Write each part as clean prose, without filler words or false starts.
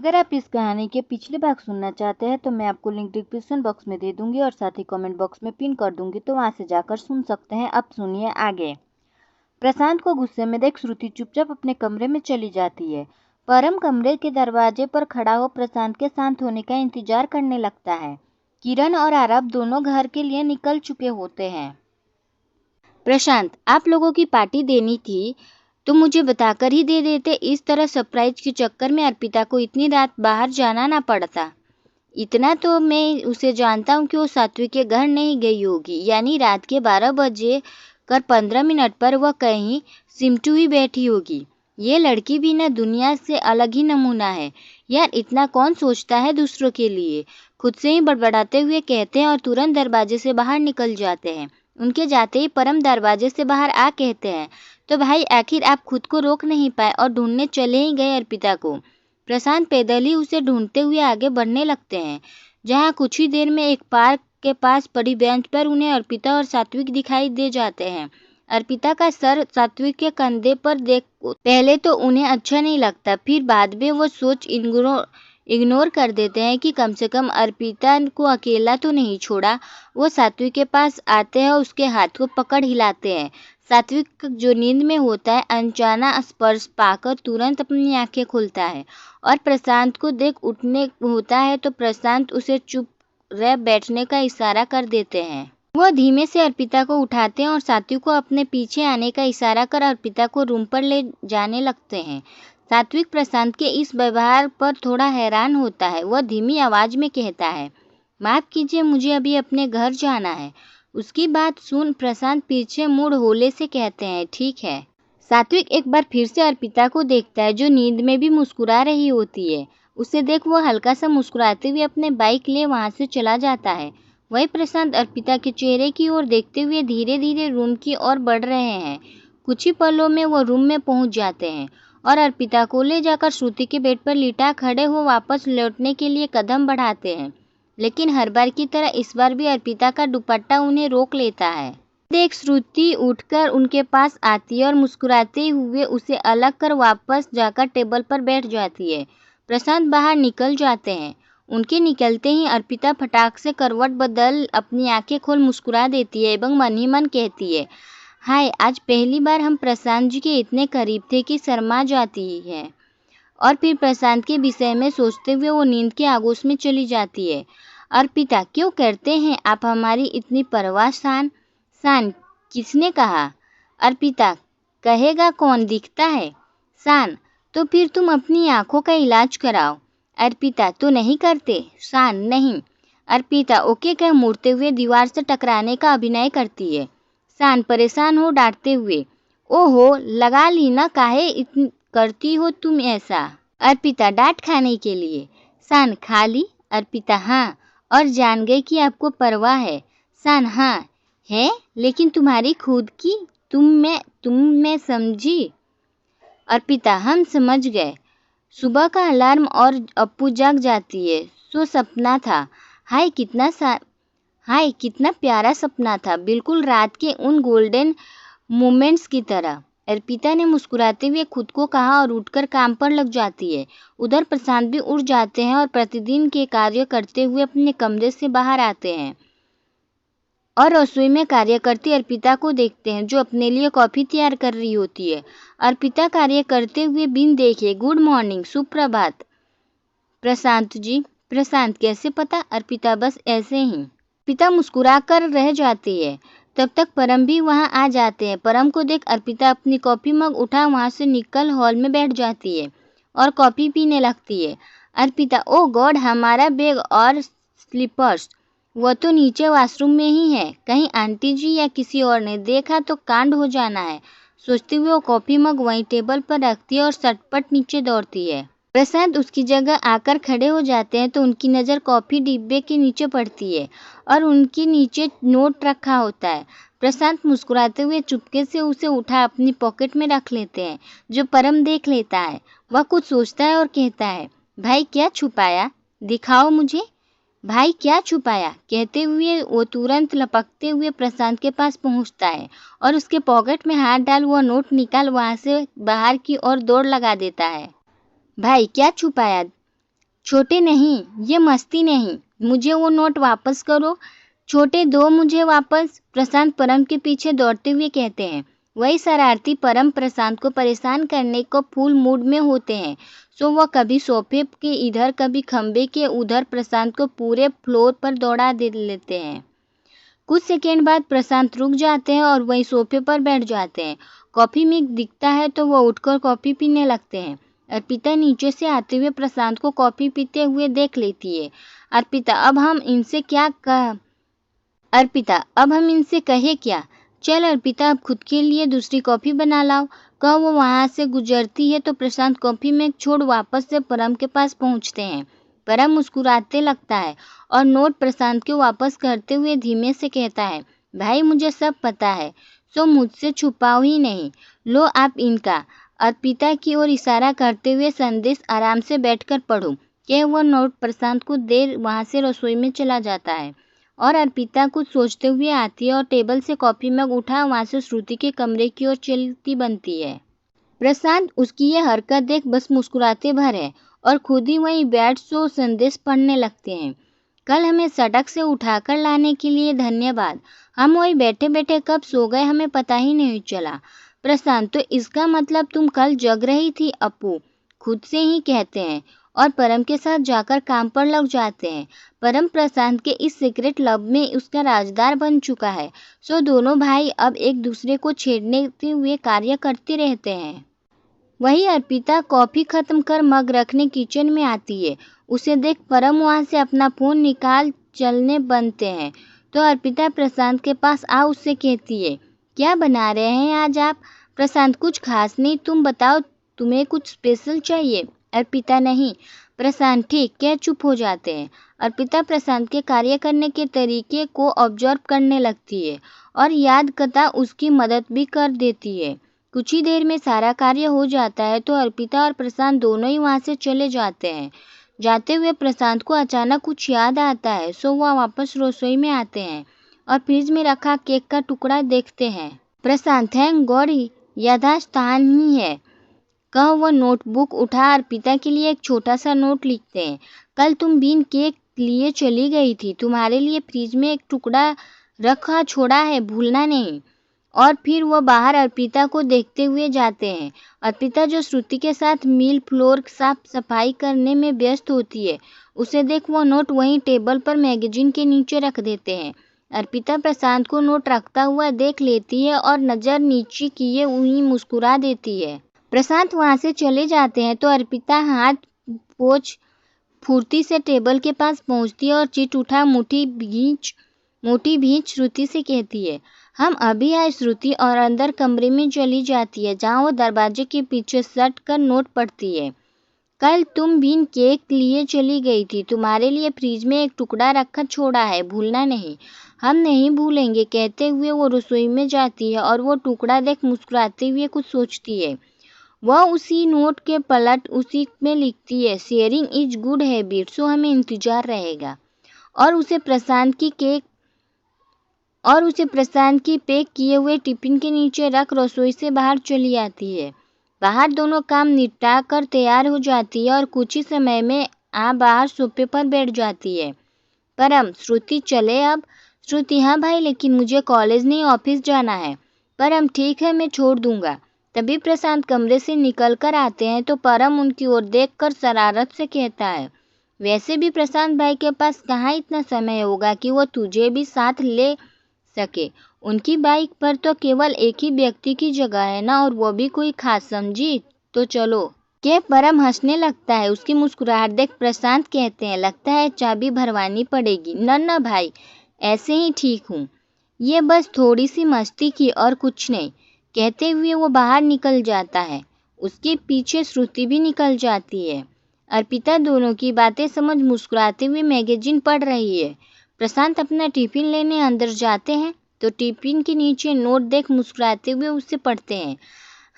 अगर आप इस कहानी के पिछले भाग सुनना चाहते हैं तो मैं आपको लिंक डिस्क्रिप्शन बॉक्स में दे दूंगी और साथ ही कमेंट बॉक्स में पिन कर दूंगी, तो वहां से जाकर सुन सकते हैं। अब सुनिए आगे। प्रशांत को गुस्से में देख श्रुति चुपचाप अपने कमरे में चली जाती है। परम कमरे के दरवाजे पर खड़ा हो प्रशांत के शांत होने का इंतजार करने लगता है। किरण और आरव दोनों घर के लिए निकल चुके होते हैं। प्रशांत, आप लोगों की पार्टी देनी थी तो मुझे बताकर ही दे देते। इस तरह सरप्राइज के चक्कर में अर्पिता को इतनी रात बाहर जाना ना पड़ता। इतना तो मैं उसे जानता हूँ कि वो सात्विक के घर नहीं गई होगी, यानी रात के 12 बजे कर 15 मिनट पर वह कहीं सिमटू ही बैठी होगी। ये लड़की भी ना दुनिया से अलग ही नमूना है। यार, इतना कौन सोचता है दूसरों के लिए। खुद से ही बड़बड़ाते हुए कहते हैं और तुरंत दरवाजे से बाहर निकल जाते हैं। उनके जाते ही परम दरवाजे से बाहर आ कहते हैं, तो भाई आखिर आप खुद को रोक नहीं पाए और ढूंढने चले ही गए अर्पिता को। प्रशांत पैदल ही उसे ढूंढते हुए आगे बढ़ने लगते हैं, जहां कुछ ही देर में एक पार्क के पास पड़ी बेंच पर उन्हें अर्पिता और सात्विक दिखाई दे जाते हैं। अर्पिता का सर सात्विक के कंधे पर देख पहले तो उन्हें अच्छा नहीं लगता, फिर बाद में वो सोच इग्नोर कर देते हैं कि कम से कम अर्पिता को अकेला तो नहीं छोड़ा। वो सात्विक के पास आते हैं और उसके हाथ को पकड़ हिलाते हैं। सात्विक जो नींद में होता है, अनजाना स्पर्श पाकर तुरंत अपनी आंखें खोलता है और प्रशांत को देख उठने होता है तो प्रशांत उसे चुप रह बैठने का इशारा कर देते हैं। वह धीमे से अर्पिता को उठाते हैं और सात्विक को अपने पीछे आने का इशारा कर अर्पिता को रूम पर ले जाने लगते हैं। सात्विक प्रशांत के इस व्यवहार पर थोड़ा हैरान होता है। वह धीमी आवाज में कहता है, माफ कीजिए, मुझे अभी अपने घर जाना है। उसकी बात सुन प्रशांत पीछे मुड़ होले से कहते हैं, ठीक है। सात्विक एक बार फिर से अर्पिता को देखता है जो नींद में भी मुस्कुरा रही होती है। उसे देख वह हल्का सा मुस्कुराते हुए अपने बाइक ले वहां से चला जाता है। वही प्रशांत अर्पिता के चेहरे की ओर देखते हुए धीरे धीरे रूम की ओर बढ़ रहे हैं। कुछ ही पलों में वो रूम में पहुंच जाते हैं और अर्पिता को ले जाकर श्रुति के बेड पर लिटा खड़े हो वापस लौटने के लिए कदम बढ़ाते हैं, लेकिन हर बार की तरह इस बार भी अर्पिता का दुपट्टा उन्हें रोक लेता है। देख श्रुति उठकर उनके पास आती है और मुस्कुराते हुए उसे अलग कर वापस जाकर टेबल पर बैठ जाती है। प्रशांत बाहर निकल जाते हैं। उनके निकलते ही अर्पिता फटाक से करवट बदल अपनी आंखें खोल मुस्कुरा देती है एवं मन ही मन कहती है, हाय, आज पहली बार हम प्रशांत जी के इतने करीब थे कि शर्मा जाती ही है। और फिर प्रशांत के विषय में सोचते हुए वो नींद के आगोश में चली जाती है। अर्पिता, क्यों करते हैं आप हमारी इतनी परवाह? शान शान किसने कहा? अर्पिता, कहेगा कौन, दिखता है। शान, तो फिर तुम अपनी आंखों का इलाज कराओ। अर्पिता, तो नहीं करते। शान, नहीं। अर्पिता ओके कह मुड़ते हुए दीवार से टकराने का अभिनय करती है। शान परेशान हो डांटते हुए, ओहो, लगा ली ना, काहे इतनी करती हो तुम ऐसा? अर्पिता, डांट खाने के लिए। शान, खा ली? अर्पिता, हाँ, और जान गई कि आपको परवाह है। शान, हाँ है, लेकिन तुम्हारी खुद की। तुम में समझी? अर्पिता, हम समझ गए। सुबह का अलार्म और अप्पू जाग जाती है। सो सपना था। हाय कितना प्यारा सपना था, बिल्कुल रात के उन गोल्डन मोमेंट्स की तरह। अर्पिता ने मुस्कुराते हुए खुद को कहा और उठकर काम पर लग जाती है। उधर प्रशांत भी उठ जाते हैं और प्रतिदिन के कार्य करते हुए अपने कमरे से बाहर आते हैं और रसोई में कार्य करती अर्पिता को देखते हैं जो अपने लिए कॉफी तैयार कर रही होती है। अर्पिता कार्य करते हुए बिन देखे, गुड मॉर्निंग, सुप्रभात प्रशांत जी। प्रशांत, कैसे पता? अर्पिता, बस ऐसे ही। अर्पिता मुस्कुरा कर रह जाती है। तब तक परम भी वहां आ जाते हैं। परम को देख अर्पिता अपनी कॉफी मग उठा वहां से निकल हॉल में बैठ जाती है और कॉफी पीने लगती है। अर्पिता, ओ गॉड, हमारा बैग और स्लीपर्स, वह तो नीचे वॉशरूम में ही है। कहीं आंटी जी या किसी और ने देखा तो कांड हो जाना है। सोचते हुए वो कॉफी मग वहीं टेबल पर रखती है और सटपट नीचे दौड़ती है। प्रशांत उसकी जगह आकर खड़े हो जाते हैं तो उनकी नज़र कॉफी डिब्बे के नीचे पड़ती है और उनके नीचे नोट रखा होता है। प्रशांत मुस्कुराते हुए चुपके से उसे उठा अपनी पॉकेट में रख लेते हैं, जो परम देख लेता है। वह कुछ सोचता है और कहता है, भाई क्या छुपाया, दिखाओ मुझे। भाई क्या छुपाया, कहते हुए वो तुरंत लपकते हुए प्रशांत के पास पहुंचता है और उसके पॉकेट में हाथ डाल वह नोट निकाल वहां से बाहर की ओर दौड़ लगा देता है। भाई क्या छुपाया, छोटे नहीं, ये मस्ती नहीं, मुझे वो नोट वापस करो। छोटे दो मुझे वापस, प्रशांत परम के पीछे दौड़ते हुए कहते हैं। वही शरारती परम प्रशांत को परेशान करने को फुल मूड में होते हैं, सो वह कभी सोफे के इधर कभी खंबे के उधर प्रशांत को पूरे फ्लोर पर दौड़ा दे लेते हैं। कुछ सेकेंड बाद प्रशांत रुक जाते हैं और वहीं सोफे पर बैठ जाते हैं। कॉफी मिक्स दिखता है तो वह उठकर कॉफी पीने लगते हैं। अर्पिता नीचे से आते हुए प्रशांत को कॉफी पीते हुए देख लेती है। अर्पिता अब हम इनसे कहे क्या? चल अर्पिता, अब खुद के लिए दूसरी कॉफी बना लाओ, कह वो वहां से गुजरती है तो प्रशांत कॉफी में छोड़ वापस से परम के पास पहुंचते हैं। परम मुस्कुराते लगता है और नोट प्रशांत को वापस करते हुए धीमे से कहता है, भाई मुझे सब पता है, सो मुझसे छुपाओ ही नहीं, लो आप इनका। अर्पिता की ओर इशारा करते हुए संदेश आराम से बैठकर पढ़ो, कह वह नोट प्रशांत को देर वहां से रसोई में चला जाता है और अर्पिता कुछ सोचते हुए आती है और टेबल से कॉफी मग उठा वहां से श्रुति के कमरे की ओर चलती बनती है। प्रशांत उसकी ये हरकत देख बस मुस्कुराते भर है और खुद ही वहीं बैठ सो संदेश पढ़ने लगते हैं। कल हमें सड़क से उठाकर लाने के लिए धन्यवाद, हम वहीं बैठे बैठे कब सो गए हमें पता ही नहीं चला। प्रशांत, तो इसका मतलब तुम कल जग रही थी? अपू खुद से ही कहते हैं और परम के साथ जाकर काम पर लग जाते हैं। परम प्रशांत के इस सीक्रेट लव में उसका राजदार बन चुका है, सो दोनों भाई अब एक दूसरे को छेड़ने हुए कार्य करते रहते हैं। वही अर्पिता कॉफी खत्म कर मग रखने किचन में आती है। उसे देख परम वहां से अपना फोन निकाल चलने बनते हैं तो अर्पिता प्रशांत के पास आ उससे कहती है, क्या बना रहे हैं आज आप? प्रशांत, कुछ खास नहीं, तुम बताओ, तुम्हें कुछ स्पेशल चाहिए? अर्पिता, नहीं। प्रशांत, ठीक, क्या चुप हो जाते हैं। अर्पिता प्रशांत के कार्य करने के तरीके को ऑब्जर्व करने लगती है और याद करता उसकी मदद भी कर देती है। कुछ ही देर में सारा कार्य हो जाता है तो अर्पिता और प्रशांत दोनों ही वहां से चले जाते हैं। जाते हुए प्रशांत को अचानक कुछ याद आता है, सो वह वापस रसोई में आते हैं और फ्रिज में रखा केक का टुकड़ा देखते हैं। प्रशांत, थैंक गॉड यथास्थान ही है, कह वह नोटबुक उठा अर्पिता के लिए एक छोटा सा नोट लिखते हैं। कल तुम बिन केक लिए चली गई थी, तुम्हारे लिए फ्रिज में एक टुकड़ा रखा छोड़ा है, भूलना नहीं। और फिर वह बाहर अर्पिता को देखते हुए जाते हैं। अर्पिता जो श्रुति के साथ मिल फ्लोर साफ सफाई करने में व्यस्त होती है, उसे देख वो नोट वहीं टेबल पर मैगजीन के नीचे रख देते हैं। अर्पिता प्रशांत को नोट रखता हुआ देख लेती है और नजर नीचे किए हुई मुस्कुरा देती है। प्रशांत वहां से चले जाते हैं तो अर्पिता हाथ पोंछ फुर्ती से टेबल के पास पहुंचती है और चिट उठा मोटी भींच श्रुति से कहती है, हम अभी आए श्रुति, और अंदर कमरे में चली जाती है जहां वो दरवाजे के पीछे सट कर नोट पढ़ती है। कल तुम बिन केक लिए चली गई थी, तुम्हारे लिए फ्रिज में एक टुकड़ा रखा छोड़ा है, भूलना नहीं। हम नहीं भूलेंगे, कहते हुए वो रसोई में जाती है और वो टुकड़ा देख मुस्कुराते हुए कुछ सोचती है। वह उसी नोट के पलट उसी में लिखती है, शेयरिंग इज गुड हैबिट, सो हमें इंतजार रहेगा। और उसे प्रशांत की पैक किए हुए टिफिन के नीचे रख रसोई से बाहर चली आती है। बाहर दोनों काम निपटा कर तैयार हो जाती है और कुछ ही समय में बाहर सोफे पर बैठ जाती है। परम, श्रुति चले अब? श्रुति, हाँ भाई, लेकिन मुझे कॉलेज नहीं ऑफिस जाना है। परम, ठीक है, मैं छोड़ दूंगा। तभी प्रशांत कमरे से निकल कर आते हैं तो परम उनकी ओर देखकर शरारत से कहता है, वैसे भी प्रशांत भाई के पास कहाँ इतना समय होगा कि वो तुझे भी साथ ले सके। उनकी बाइक पर तो केवल एक ही व्यक्ति की जगह है ना, और वो भी कोई खास समझी तो चलो। के परम हंसने लगता है। उसकी मुस्कुराहट देख प्रशांत कहते हैं, लगता है चाबी भरवानी पड़ेगी। न भाई, ऐसे ही ठीक हूँ, ये बस थोड़ी सी मस्ती की और कुछ नहीं, कहते हुए वो बाहर निकल जाता है। उसके पीछे श्रुति भी निकल जाती है। अर्पिता दोनों की बातें समझ मुस्कुराते हुए मैगजीन पढ़ रही है। प्रशांत अपना टिफिन लेने अंदर जाते हैं तो टिफिन के नीचे नोट देख मुस्कुराते हुए उसे पढ़ते हैं।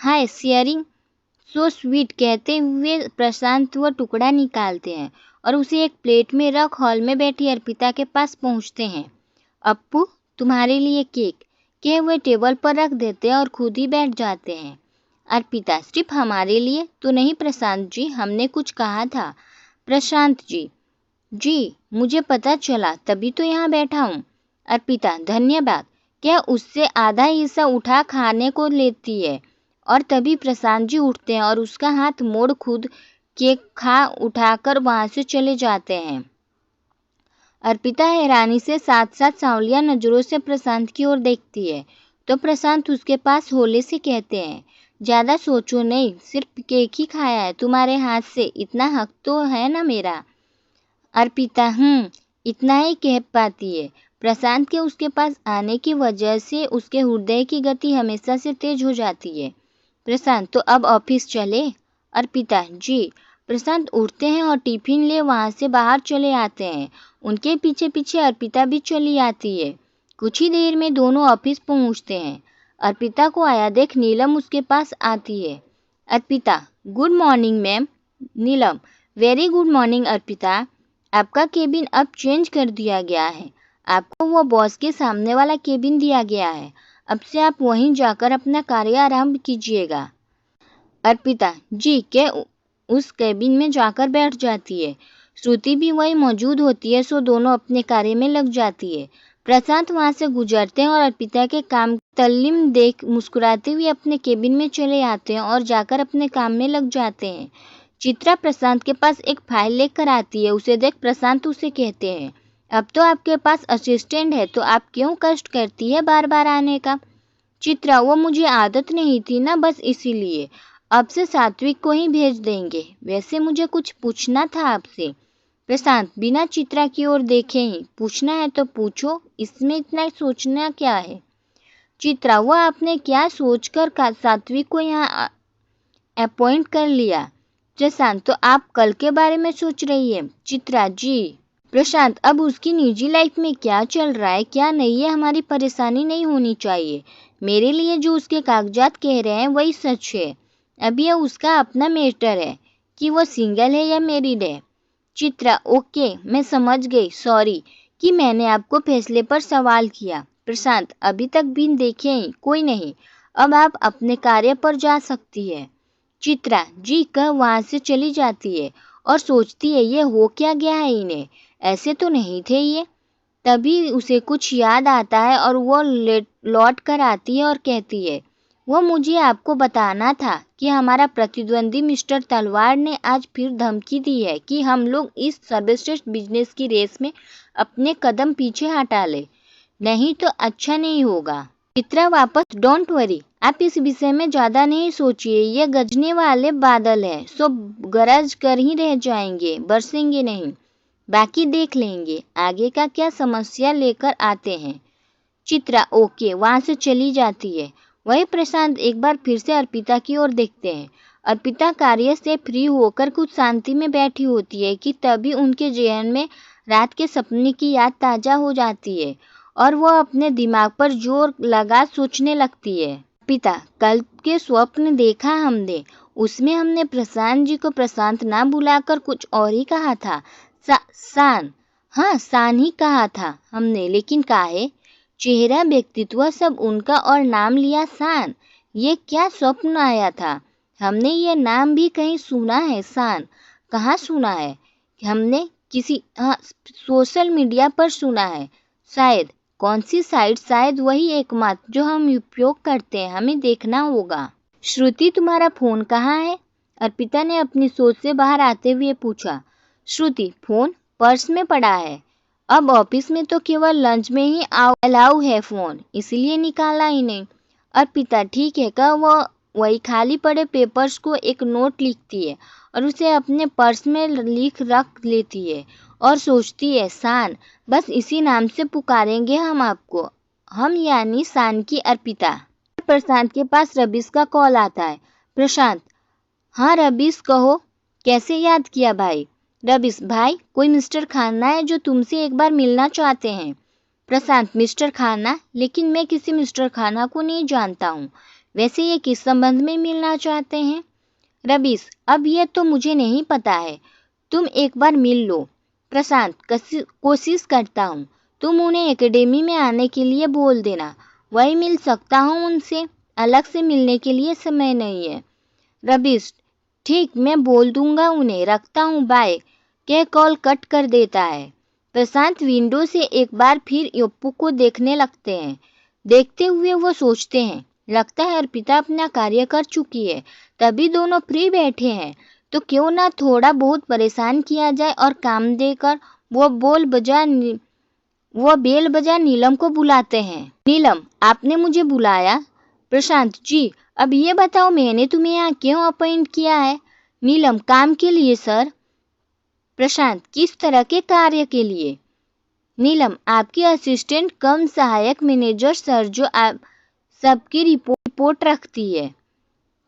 हाय शेयरिंग सो स्वीट, कहते हुए प्रशांत वो टुकड़ा निकालते हैं और उसे एक प्लेट में रख हॉल में बैठी अर्पिता के पास पहुंचते हैं। अप्पू, तुम्हारे लिए केक, कह हुए टेबल पर रख देते हैं और खुद ही बैठ जाते हैं। अर्पिता, सिर्फ हमारे लिए तो नहीं प्रशांत जी, हमने कुछ कहा था। प्रशांत जी, जी मुझे पता चला, तभी तो यहाँ बैठा हूँ। अर्पिता, धन्यवाद। क्या उससे आधा हिस्सा उठा खाने को लेती है और तभी प्रशांत जी उठते हैं और उसका हाथ मोड़ खुद केक खा उठाकर वहां से चले जाते हैं। अर्पिता हैरानी से साथ साथ सांवलिया नजरों से प्रशांत की ओर देखती है तो प्रशांत उसके पास होले से कहते हैं, ज्यादा सोचो नहीं, सिर्फ केक ही खाया है तुम्हारे हाथ से, इतना हक तो है ना मेरा। अर्पिता इतना ही कह पाती है। प्रशांत के उसके पास आने की वजह से उसके हृदय की गति हमेशा से तेज हो जाती है। प्रशांत, तो अब ऑफिस चले? अर्पिता, जी। प्रशांत उठते हैं और टिफिन ले वहां से बाहर चले आते हैं। उनके पीछे पीछे अर्पिता भी चली आती है। कुछ ही देर में दोनों ऑफिस पहुंचते हैं। अर्पिता को आया देख नीलम उसके पास आती है। Arpita, good morning ma'am. Neelam, very good morning Arpita. आपका केबिन अब चेंज कर दिया गया है। आपको वो बॉस के सामने वाला केबिन दिया गया है। अब से आप वहीं जाकर अपना कार्य आरंभ कीजिएगा। अर्पिता, जी। के उस केबिन में जाकर बैठ जाती है। श्रुति भी वहीं मौजूद होती है, सो दोनों अपने कार्य में लग जाती है। प्रशांत वहां से गुजरते हैं और अर्पिता के काम तल्लीम देख मुस्कुराते हुए अपने केबिन में चले आते हैं और जाकर अपने काम में लग जाते हैं। चित्रा प्रशांत के पास एक फाइल लेकर आती है। उसे देख प्रशांत उसे कहते हैं, अब तो आपके पास असिस्टेंट है, तो आप क्यों कष्ट करती है बार बार आने का? चित्रा, वो मुझे आदत नहीं थी ना, बस इसीलिए। अब से सात्विक को ही भेज देंगे। वैसे मुझे कुछ पूछना था आपसे। प्रशांत बिना चित्रा की ओर देखे ही, पूछना है तो पूछो, इसमें इतना सोचना क्या है? चित्रा, वो आपने क्या सोचकर सात्विक को यहाँ अपॉइंट कर लिया? प्रशांत, तो आप कल के बारे में सोच रही है? चित्रा, जी। प्रशांत, अब उसकी निजी लाइफ में क्या चल रहा है क्या नहीं है हमारी परेशानी नहीं होनी चाहिए। मेरे लिए जो उसके कागजात कह रहे हैं वही सच है। अब यह उसका अपना मैटर है कि वो सिंगल है या मैरिड है। चित्रा, ओके, मैं समझ गई, सॉरी कि मैंने आपको फैसले पर सवाल किया। प्रशांत, अभी तक बिन देखे ही कोई नहीं, अब आप अपने कार्य पर जा सकती है। चित्रा, जी कह वहां से चली जाती है और सोचती है ये हो क्या गया है इन्हें, ऐसे तो नहीं थे ये। तभी उसे कुछ याद आता है और वो लौट कर आती है और कहती है, वो मुझे आपको बताना था कि हमारा प्रतिद्वंदी मिस्टर तलवार ने आज फिर धमकी दी है कि हम लोग इस सर्वश्रेष्ठ बिजनेस की रेस में अपने कदम पीछे हटा ले, नहीं तो अच्छा नहीं होगा। चित्रा, वापस, डोंट वरी, आप इस विषय में ज्यादा नहीं सोचिए, ये गरजने वाले बादल है, सो गरज कर ही रह जाएंगे, बरसेंगे नहीं, बाकी देख लेंगे आगे का क्या समस्या लेकर आते हैं। चित्रा, ओके, वहां से चली जाती है। वही प्रशांत एक बार फिर से अर्पिता की ओर देखते हैं। अर्पिता कार्य से फ्री होकर कुछ शांति में बैठी होती है कि तभी उनके जहन में रात के सपने की याद ताजा हो जाती है और वह अपने दिमाग पर जोर लगा सोचने लगती है। अर्पिता, कल के स्वप्न देखा हमने, उसमें हमने प्रशांत जी को प्रशांत ना बुलाकर कुछ और ही कहा था। शान, हाँ शान ही कहा था हमने, लेकिन काहे? चेहरा, व्यक्तित्व सब उनका और नाम लिया शान। ये क्या स्वप्न आया था? हमने ये नाम भी कहीं सुना है शान? कहाँ सुना है? हमने किसी सोशल मीडिया पर सुना है शायद। कौन सी साइट? शायद वही एकमात्र जो हम उपयोग करते हैं, हमें देखना होगा। श्रुति, तुम्हारा फोन कहाँ है? अर्पिता ने अपनी सोच से बाहर आते हुए पूछा। श्रुति, फोन पर्स में पड़ा है। अब ऑफिस में तो केवल लंच में ही अलाउ है फोन, इसलिए निकाला ही नहीं। अर्पिता, ठीक है, कह वो वही खाली पड़े पेपर्स को एक नोट लिखती है और उसे अपने पर्स में लिख रख लेती है और सोचती है, शान, बस इसी नाम से पुकारेंगे हम आपको, हम यानी शान की अर्पिता। प्रशांत के पास रबीश का कॉल आता है। प्रशांत, हाँ रबीश, कहो, कैसे याद किया भाई? रबीश, भाई, कोई मिस्टर खान्ना है जो तुमसे एक बार मिलना चाहते हैं। प्रशांत, मिस्टर खान्ना? लेकिन मैं किसी मिस्टर खान्ना को नहीं जानता हूँ। वैसे ये किस संबंध में मिलना चाहते हैं? रबीश, अब ये तो मुझे नहीं पता है, तुम एक बार मिल लो। प्रशांत, कोशिश करता हूँ, तुम उन्हें एकेडमी में आने के लिए बोल देना, वही मिल सकता हूँ उनसे, अलग से मिलने के लिए समय नहीं है। रबीश, ठीक, मैं बोल दूंगा उन्हें, रखता हूँ, बाय। कह कॉल कट कर देता है। प्रशांत विंडो से एक बार फिर अप्पू को देखने लगते हैं। देखते हुए वो सोचते हैं, लगता है अर्पिता अपना कार्य कर चुकी है, तभी दोनों फ्री बैठे हैं। तो क्यों ना थोड़ा बहुत परेशान किया जाए और काम देकर वो बेल बजा नीलम को बुलाते हैं। नीलम, आपने मुझे बुलाया? प्रशांत, जी। अब ये बताओ मैंने तुम्हें यहाँ क्यों अपॉइंट किया है? नीलम, काम के लिए सर। प्रशांत, किस तरह के कार्य के लिए? नीलम, आपकी असिस्टेंट कम सहायक मैनेजर सर, जो आप सबकी रिपोर्ट रखती है।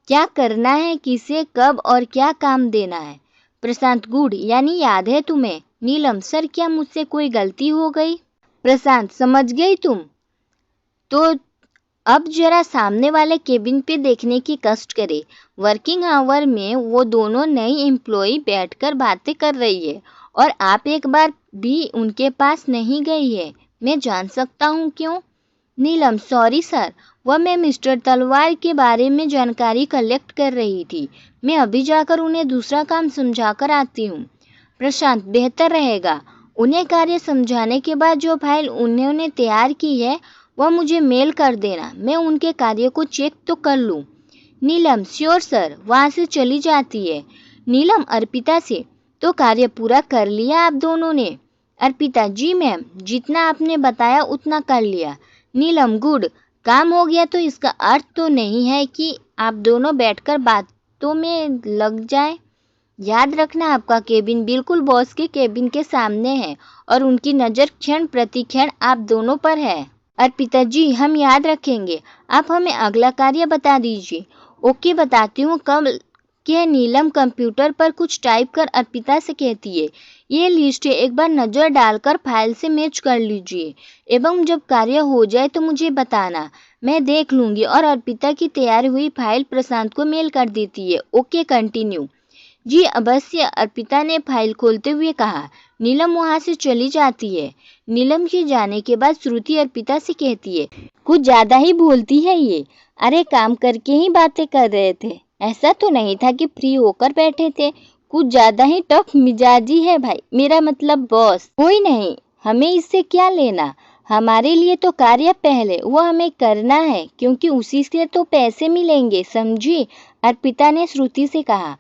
क्या करना है, किसे कब और क्या काम देना है? प्रशांत, गुड, यानी याद है तुम्हें। नीलम, सर क्या मुझसे कोई गलती हो गई? प्रशांत, समझ गई तुम तो अब जरा सामने वाले केबिन पे देखने की कष्ट करे। वर्किंग आवर में वो दोनों नई एम्प्लॉई बैठकर बातें कर रही है और आप एक बार भी उनके पास नहीं गई है। मैं जान सकता हूँ क्यों? नीलम, सॉरी सर, वह मैं मिस्टर तलवार के बारे में जानकारी कलेक्ट कर रही थी। मैं अभी जाकर उन्हें दूसरा काम समझाकर आती हूँ। प्रशांत, बेहतर रहेगा। उन्हें कार्य समझाने के बाद जो फाइल उन्होंने तैयार की है वह मुझे मेल कर देना, मैं उनके कार्य को चेक तो कर लूँ। नीलम, श्योर सर, वहाँ से चली जाती है। नीलम अर्पिता से, तो कार्य पूरा कर लिया आप दोनों ने? अर्पिता, जी मैम, जितना आपने बताया उतना कर लिया। नीलम, गुड, काम हो गया तो इसका अर्थ तो नहीं है कि आप दोनों बैठकर बातों में लग जाए। याद रखना, आपका केबिन बिल्कुल बॉस के केबिन के सामने है और उनकी नज़र क्षण प्रति क्षण आप दोनों पर है। अर्पिता, जी हम याद रखेंगे। आप हमें अगला कार्य बता दीजिए। ओके, बताती हूँ कब के। नीलम कंप्यूटर पर कुछ टाइप कर अर्पिता से कहती है, ये लिस्ट है, एक बार नज़र डालकर फाइल से मैच कर लीजिए एवं जब कार्य हो जाए तो मुझे बताना, मैं देख लूँगी। और अर्पिता की तैयार हुई फाइल प्रशांत को मेल कर देती है। Okay, continue. जी अवश्य, अर्पिता ने फाइल खोलते हुए कहा। नीलम वहाँ से चली जाती है। नीलम के जाने के बाद श्रुति अर्पिता से कहती है, कुछ ज़्यादा ही बोलती है ये। अरे काम करके ही बातें कर रहे थे, ऐसा तो नहीं था कि फ्री होकर बैठे थे। कुछ ज़्यादा ही टफ मिजाजी है भाई, मेरा मतलब बॉस। कोई नहीं, हमें इससे क्या लेना, हमारे लिए तो कार्य पहले, वो हमें करना है क्योंकि उसी से तो पैसे मिलेंगे, समझी? अर्पिता ने श्रुति से कहा।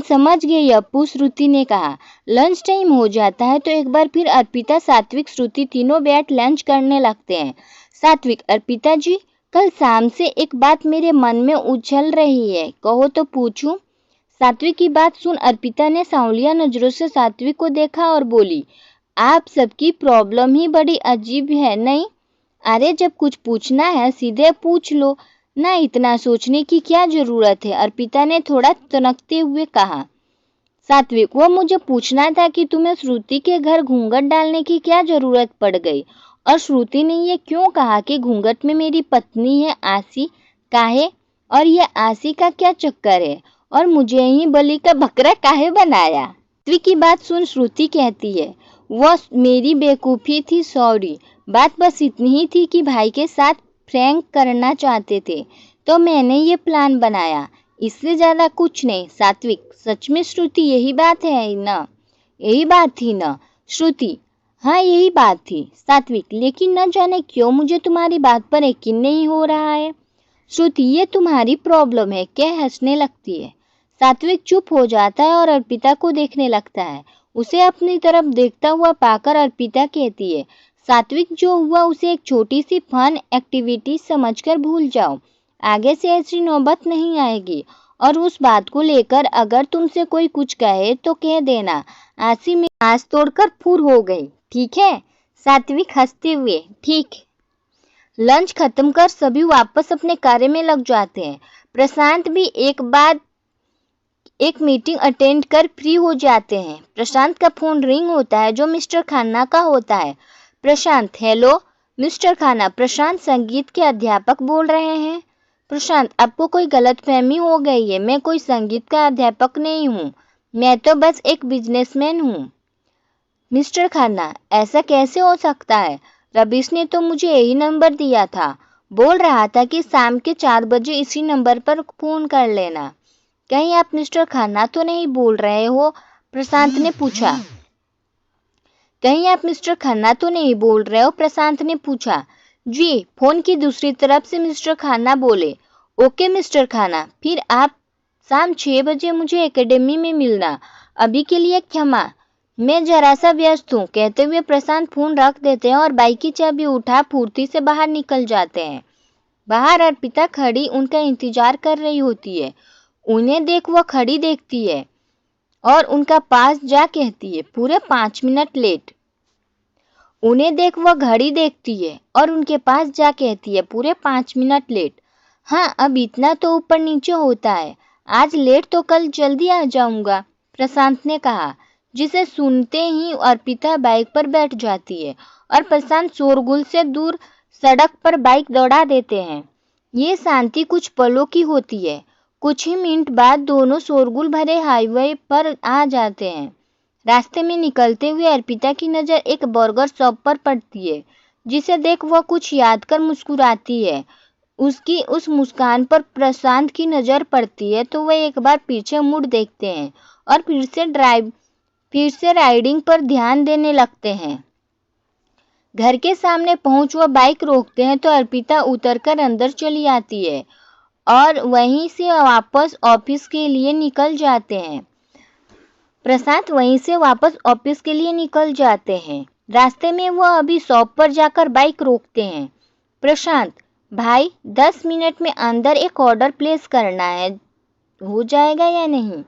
समझ गई अप्पू, श्रुति ने कहा। लंच टाइम हो जाता है तो एक बार फिर अर्पिता, सात्विक, श्रुति तीनों बैठ लंच करने लगते हैं। सात्विक, अर्पिता जी, कल शाम से एक बात मेरे मन में उछल रही है, कहो तो पूछूं? सात्विक की बात सुन अर्पिता ने सांवलिया नजरों से सात्विक को देखा और बोली, आप सबकी प्रॉब्लम ही बड़ी अजीब है नहीं? अरे जब कुछ पूछना है सीधे पूछ लो ना, इतना सोचने की क्या जरूरत है? अर्पिता ने थोड़ा तनकते हुए कहा। सात्विक, वो मुझे पूछना था कि तुम्हें श्रुति के घर घूंघट डालने की क्या जरूरत पड़ गई, और श्रुति ने ये क्यों कहा कि घूंघट में मेरी पत्नी है आसी, काहे, और ये आसी का क्या चक्कर है, और मुझे ही बलि का बकरा काहे बनाया? सात्विक की बात सुन श्रुति कहती है, वह मेरी बेवकूफ़ी थी, सॉरी, बात बस इतनी ही थी कि भाई के साथ प्रैंक करना चाहते थे तो मैंने ये प्लान बनाया, इससे ज़्यादा कुछ नहीं। सात्विक, सच में श्रुति यही बात है ना? यही बात थी ना? श्रुति, हाँ यही बात थी। सात्विक, लेकिन न जाने क्यों मुझे तुम्हारी बात पर यकीन नहीं हो रहा है। श्रुति, ये तुम्हारी प्रॉब्लम है, कह हंसने लगती है। सात्विक चुप हो जाता है और अर्पिता को देखने लगता है। उसे अपनी तरफ देखता हुआ पाकर अर्पिता कहती है, सात्विक, जो हुआ उसे एक छोटी सी फन एक्टिविटी समझकर भूल जाओ, आगे से ऐसी नौबत नहीं आएगी। और उस बात को लेकर अगर तुमसे कोई कुछ कहे तो कह देना आसी में आस तोड़कर फूर हो गई, ठीक है? सात्विक हंसते हुए, ठीक। लंच खत्म कर सभी वापस अपने कार्य में लग जाते हैं। प्रशांत भी एक मीटिंग अटेंड कर फ्री हो जाते हैं। प्रशांत का फोन रिंग होता है, जो मिस्टर खन्ना का होता है। प्रशांत, हेलो मिस्टर खन्ना, प्रशांत संगीत के अध्यापक बोल रहे हैं। प्रशांत, आपको कोई गलतफहमी हो गई है, मैं कोई संगीत का अध्यापक नहीं हूँ, मैं तो बस एक बिजनेसमैन हूँ। मिस्टर खन्ना, ऐसा कैसे हो सकता है? रबीश ने तो मुझे यही नंबर दिया था, बोल रहा था कि शाम के 4 बजे इसी नंबर पर फ़ोन कर लेना। कहीं आप मिस्टर खन्ना तो नहीं बोल रहे हो? प्रशांत ने पूछा। कहीं आप मिस्टर खन्ना तो नहीं बोल रहे हो? प्रशांत ने पूछा। जी, फोन की दूसरी तरफ से मिस्टर खन्ना बोले। ओके मिस्टर खन्ना, फिर आप शाम 6 बजे मुझे एकेडमी में मिलना। अभी के लिए क्षमा, मैं जरा सा व्यस्त हूँ, कहते हुए प्रशांत फोन रख देते हैं और बाइक की चाबी उठा फुर्ती से बाहर निकल जाते हैं। बाहर अर्पिता खड़ी उनका इंतजार कर रही होती है। उन्हें देख वह खड़ी देखती है और उनका पास जा कहती है, पूरे 5 मिनट लेट। उन्हें देख वह घड़ी देखती है और उनके पास जा कहती है, पूरे 5 मिनट लेट। हाँ, अब इतना तो ऊपर नीचे होता है, आज लेट तो कल जल्दी आ जाऊंगा, प्रशांत ने कहा, जिसे सुनते ही अर्पिता बाइक पर बैठ जाती है और प्रशांत शोरगुल से दूर सड़क पर बाइक दौड़ा देते हैं। ये शांति कुछ पलों की होती है। कुछ ही मिनट बाद दोनों शोरगुल भरे हाईवे पर आ जाते हैं। रास्ते में निकलते हुए अर्पिता की नज़र एक बर्गर शॉप पर पड़ती है, जिसे देख वह कुछ याद कर मुस्कुराती है। उसकी उस मुस्कान पर प्रशांत की नज़र पड़ती है तो वह एक बार पीछे मुड़ देखते हैं और फिर से राइडिंग पर ध्यान देने लगते हैं। घर के सामने पहुंच वह बाइक रोकते हैं तो अर्पिता उतरकर अंदर चली आती है और वहीं से वापस ऑफिस के लिए निकल जाते हैं। प्रशांत वहीं से वापस ऑफिस के लिए निकल जाते हैं। रास्ते में वह अभी शॉप पर जाकर बाइक रोकते हैं। प्रशांत, भाई 10 मिनट में अंदर एक ऑर्डर प्लेस करना है, हो जाएगा या नहीं?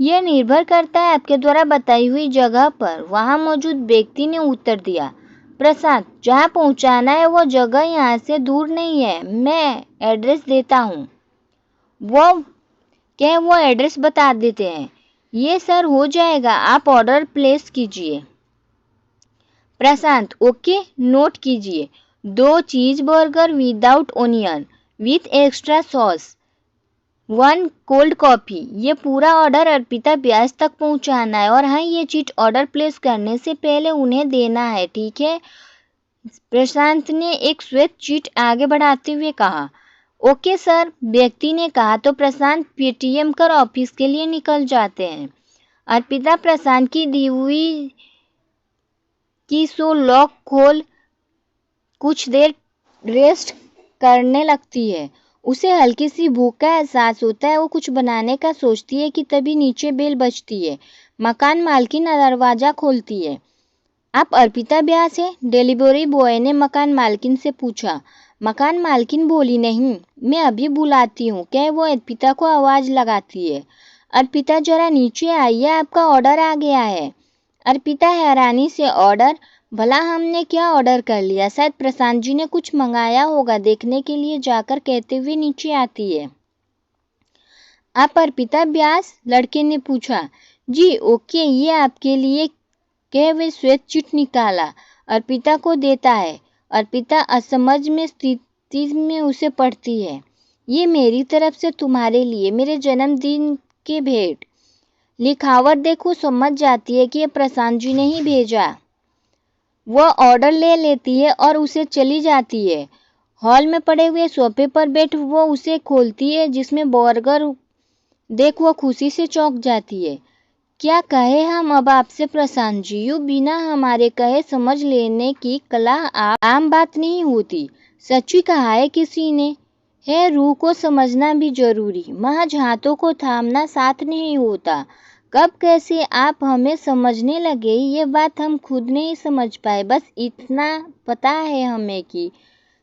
यह निर्भर करता है आपके द्वारा बताई हुई जगह पर, वहां मौजूद व्यक्ति ने उत्तर दिया। प्रशांत, जहां पहुंचाना है वो जगह यहाँ से दूर नहीं है, मैं एड्रेस देता हूँ। वो एड्रेस बता देते हैं। ये सर हो जाएगा, आप ऑर्डर प्लेस कीजिए। प्रशांत, ओके, नोट कीजिए, 2 चीज burger without onion with extra sauce, 1 cold coffee. ये पूरा ऑर्डर अर्पिता ब्यास तक पहुंचाना है और हाँ, ये चीज ऑर्डर प्लेस करने से पहले उन्हें देना है, ठीक है? प्रशांत ने एक श्वेत चीट आगे बढ़ाते हुए कहा। ओके सर, व्यक्ति ने कहा तो प्रशांत पेटीएम कर ऑफिस के लिए निकल जाते हैं। अर्पिता प्रशांत की दी हुई की सो लॉक खोल कुछ देर रेस्ट करने लगती है। उसे हल्की सी भूख का एहसास होता है। वो कुछ बनाने का सोचती है कि तभी नीचे बेल बजती है। मकान मालकिन दरवाजा खोलती है। आप अर्पिता ब्यास हैं? डिलीवरी बॉय ने मकान मालकिन से पूछा। मकान मालकिन बोली, नहीं, मैं अभी बुलाती हूँ, क्या वो अर्पिता को आवाज लगाती है। अर्पिता, जरा नीचे आइए, आपका ऑर्डर आ गया है। अर्पिता हैरानी से, ऑर्डर? भला हमने क्या ऑर्डर कर लिया? शायद प्रशांत जी ने कुछ मंगाया होगा, देखने के लिए जाकर कहते हुए नीचे आती है। आप अर्पिता ब्यास? लड़के ने पूछा। जी, ओके, ये आपके लिए, कह वे श्वेत चिट निकाला अर्पिता को देता है। अर्पिता असमझ में स्थिति में उसे पढ़ती है। ये मेरी तरफ से तुम्हारे लिए, मेरे जन्मदिन के भेंट। लिखावट देखो, समझ जाती है कि ये प्रशांत जी ने ही भेजा। वह ऑर्डर ले लेती है और उसे चली जाती है। हॉल में पड़े हुए सोफे पर बैठ वो उसे खोलती है, जिसमें बर्गर देख वो खुशी से चौंक जाती है। क्या कहे हम अब आपसे प्रशांत जी, यूँ बिना हमारे कहे समझ लेने की कला आम बात नहीं होती। सच्ची कहा है किसी ने, है रूह को समझना भी जरूरी, महज हाथों को थामना साथ नहीं होता। कब कैसे आप हमें समझने लगे ये बात हम खुद नहीं समझ पाए। बस इतना पता है हमें कि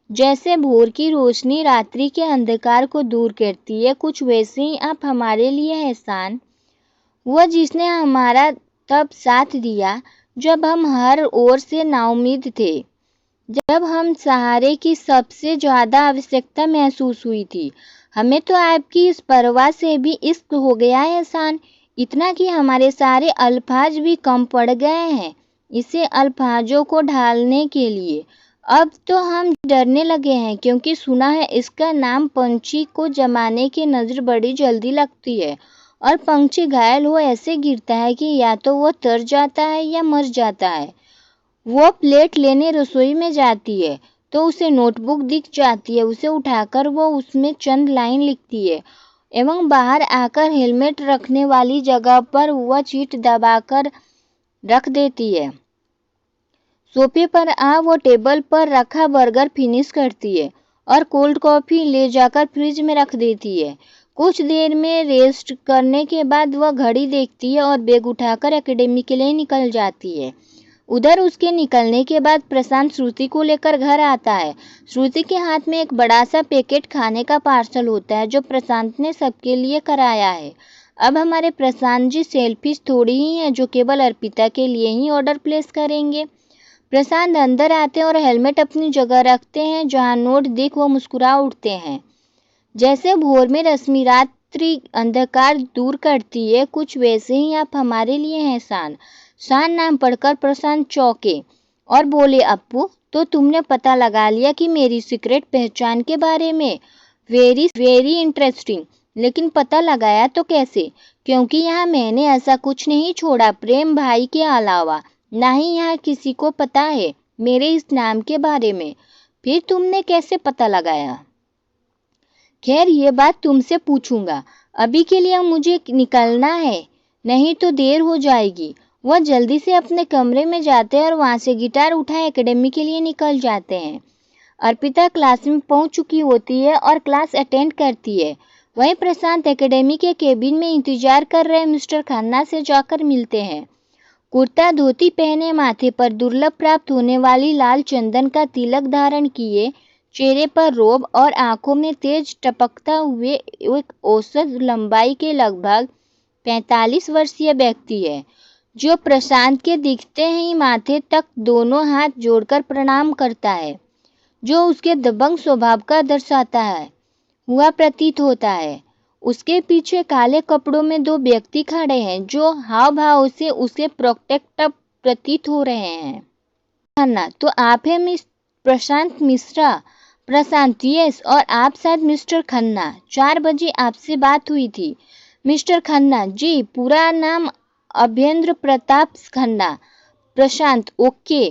जैसे भोर की रोशनी रात्रि के अंधकार को दूर करती है, कुछ वैसे ही आप हमारे लिए एहसान, वह जिसने हमारा तब साथ दिया जब हम हर ओर से नाउम्मीद थे, जब हम सहारे की सबसे ज्यादा आवश्यकता महसूस हुई थी। हमें तो आपकी इस परवाह से भी इश्क हो गया है एहसान, इतना कि हमारे सारे अल्फाज भी कम पड़ गए हैं इसे अल्फाजों को ढालने के लिए। अब तो हम डरने लगे हैं, क्योंकि सुना है इसका नाम पंछी को जमाने की नजर बड़ी जल्दी लगती है और पंछी घायल हो ऐसे गिरता है कि या तो वो तर जाता है या मर जाता है। वो प्लेट लेने रसोई में जाती है तो उसे नोटबुक दिख जाती है, उसे उठाकर वो उसमें चंद लाइन लिखती है एवं बाहर आकर हेलमेट रखने वाली जगह पर वह चीट दबाकर रख देती है। सोफे पर वो टेबल पर रखा बर्गर फिनिश करती है और कोल्ड कॉफ़ी ले जाकर फ्रिज में रख देती है। कुछ देर में रेस्ट करने के बाद वह घड़ी देखती है और बैग उठाकर एकेडमी के लिए निकल जाती है। उधर उसके निकलने के बाद प्रशांत श्रुति को लेकर घर आता है। श्रुति के हाथ में एक बड़ा सा पैकेट खाने का पार्सल होता है जो प्रशांत ने सबके लिए कराया है। अब हमारे प्रशांत जी सेल्फिश थोड़ी ही हैं जो केवल अर्पिता के लिए ही ऑर्डर प्लेस करेंगे। प्रशांत अंदर आते हैं और हेलमेट अपनी जगह रखते हैं। जहां नोट देख वो मुस्कुरा उठते हैं। जैसे भोर में रश्मि रात्रि अंधकार दूर करती है, कुछ वैसे ही आप हमारे लिए हैं शान। शान नाम पढ़कर प्रशांत चौंके और बोले, अप्पू तो तुमने पता लगा लिया कि मेरी सीक्रेट पहचान के बारे में? Very very interesting. लेकिन पता लगाया तो कैसे? क्योंकि यहाँ मैंने ऐसा कुछ नहीं छोड़ा प्रेम भाई के अलावा, ना ही यहाँ किसी को पता है मेरे इस नाम के बारे में। फिर तुमने कैसे पता लगाया? खैर ये बात तुमसे पूछूंगा, अभी के लिए मुझे निकलना है, नहीं तो देर हो जाएगी। वह जल्दी से अपने कमरे में जाते हैं और वहां से गिटार उठाए एकेडमी के लिए निकल जाते हैं। अर्पिता क्लास में पहुंच चुकी होती है और क्लास अटेंड करती है। वहीं प्रशांत एकेडमी के केबिन में इंतजार कर रहे मिस्टर खन्ना से जाकर मिलते हैं। कुर्ता धोती पहने, माथे पर दुर्लभ प्राप्त होने वाली लाल चंदन का तिलक धारण किए, चेहरे पर रोब और आंखों में तेज टपकता हुए एक औसत लंबाई के लगभग 45 वर्षीय व्यक्ति है जो प्रशांत के दिखते ही माथे तक दोनों हाथ जोड़कर प्रणाम करता है, जो उसके दबंग स्वभाव का दर्शाता है हुआ प्रतीत होता है। उसके पीछे काले कपड़ों में दो व्यक्ति खड़े हैं जो हाव भाव से उसके प्रोटेक्टर प्रतीत हो रहे हैं। खन्ना, तो आप हैं मिस प्रशांत मिश्रा? प्रशांत, यस, और आप शायद मिस्टर खन्ना। 4 बजे आपसे बात हुई थी। मिस्टर खन्ना, जी, पूरा नाम अभ्येंद्र प्रताप खन्ना। प्रशांत, ओके,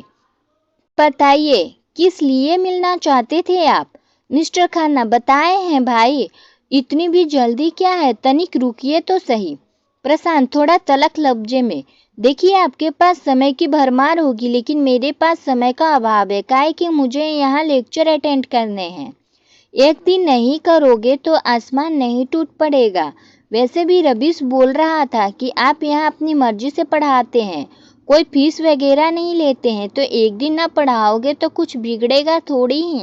बताइए किस लिए मिलना चाहते थे आप? मिस्टर खन्ना, बताए हैं भाई, इतनी भी जल्दी क्या है, तनिक रुकिए तो सही। प्रशांत थोड़ा तलख लफ्जे में, देखिए आपके पास समय की भरमार होगी लेकिन मेरे पास समय का अभाव है, काहे कि मुझे यहाँ लेक्चर अटेंड करने हैं। एक दिन नहीं करोगे तो आसमान नहीं टूट पड़ेगा। वैसे भी रबीश बोल रहा था कि आप यहाँ अपनी मर्जी से पढ़ाते हैं, कोई फीस वगैरह नहीं लेते हैं, तो एक दिन न पढ़ाओगे तो कुछ बिगड़ेगा थोड़ी ही।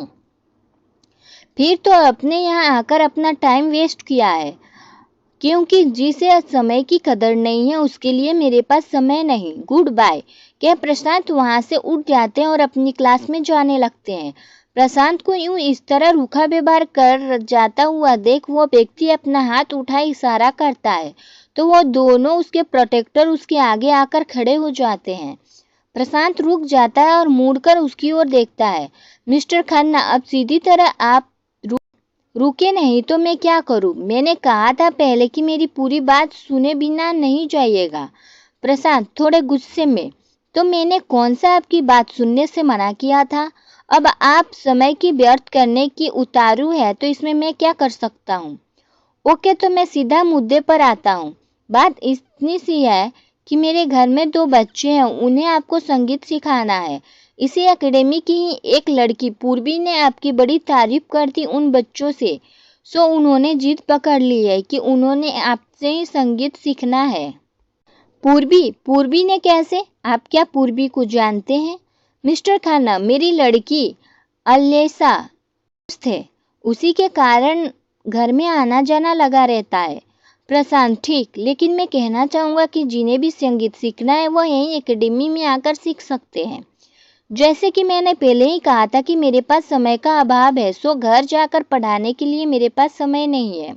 फिर तो अपने यहाँ आकर अपना टाइम वेस्ट किया है, क्योंकि जिसे समय की कदर नहीं है उसके लिए मेरे पास समय नहीं, गुड बाय। क्या प्रशांत वहां से उठ जाते हैं और अपनी क्लास में जाने लगते हैं। प्रशांत को यूं इस तरह रूखा व्यवहार कर जाता हुआ देख वो व्यक्ति अपना हाथ उठा इशारा करता है तो वो दोनों उसके प्रोटेक्टर उसके आगे आकर खड़े हो जाते हैं। प्रशांत रुक जाता है और मुड़कर उसकी ओर देखता है। मिस्टर खन्ना, अब सीधी तरह आप रुके नहीं तो मैं क्या करूं? मैंने कहा था पहले कि मेरी पूरी बात सुने बिना नहीं जाइएगा। प्रशांत थोड़े गुस्से में, तो मैंने कौन सा आपकी बात सुनने से मना किया था? अब आप समय की व्यर्थ करने की उतारू है तो इसमें मैं क्या कर सकता हूँ? ओके, तो मैं सीधा मुद्दे पर आता हूँ। बात इतनी सी है कि मेरे घर में 2 बच्चे हैं, उन्हें आपको संगीत सिखाना है। इसी एकेडमी की ही एक लड़की पूर्वी ने आपकी बड़ी तारीफ कर दी उन बच्चों से, सो उन्होंने जिद पकड़ ली है कि उन्होंने आपसे ही संगीत सीखना है। पूर्वी ने कैसे? आप क्या पूर्वी को जानते हैं? मिस्टर खन्ना, मेरी लड़की अल्लेसा है, उसी के कारण घर में आना जाना लगा रहता है। प्रशांत, ठीक, लेकिन मैं कहना चाहूँगा कि जिन्हें भी संगीत सीखना है वो यहीं एकेडमी में आकर सीख सकते हैं। जैसे कि मैंने पहले ही कहा था कि मेरे पास समय का अभाव है, सो घर जाकर पढ़ाने के लिए मेरे पास समय नहीं है।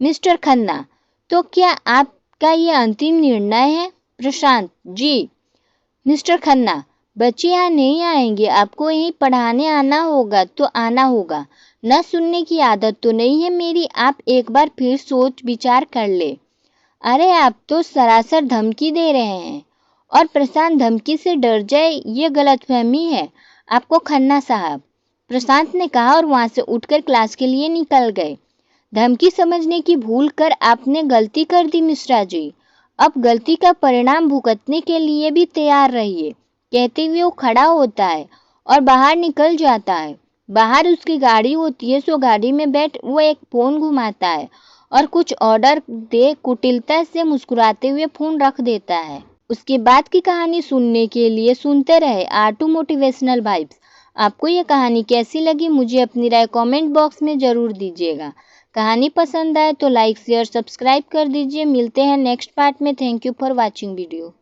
मिस्टर खन्ना, तो क्या आपका ये अंतिम निर्णय है? प्रशांत, जी। मिस्टर खन्ना, बच्चे यहाँ नहीं आएंगे, आपको यहीं पढ़ाने आना होगा तो आना होगा। न सुनने की आदत तो नहीं है मेरी, आप एक बार फिर सोच विचार कर ले। अरे आप तो सरासर धमकी दे रहे हैं। और प्रशांत धमकी से डर जाए ये गलतफहमी है आपको खन्ना साहब, प्रशांत ने कहा और वहां से उठकर क्लास के लिए निकल गए। धमकी समझने की भूल कर आपने गलती कर दी मिश्रा जी। अब गलती का परिणाम भुगतने के लिए भी तैयार रहिए। कहते हुए वो खड़ा होता है और बाहर निकल जाता है। बाहर उसकी गाड़ी होती है, सो गाड़ी में बैठ वो एक फ़ोन घुमाता है और कुछ ऑर्डर दे कुटिलता से मुस्कुराते हुए फ़ोन रख देता है। उसके बाद की कहानी सुनने के लिए सुनते रहे आर2 मोटिवेशनल वाइब्स। आपको ये कहानी कैसी लगी मुझे अपनी राय कमेंट बॉक्स में ज़रूर दीजिएगा। कहानी पसंद आए तो लाइक शेयर सब्सक्राइब कर दीजिए। मिलते हैं नेक्स्ट पार्ट में। Thank you for watching video.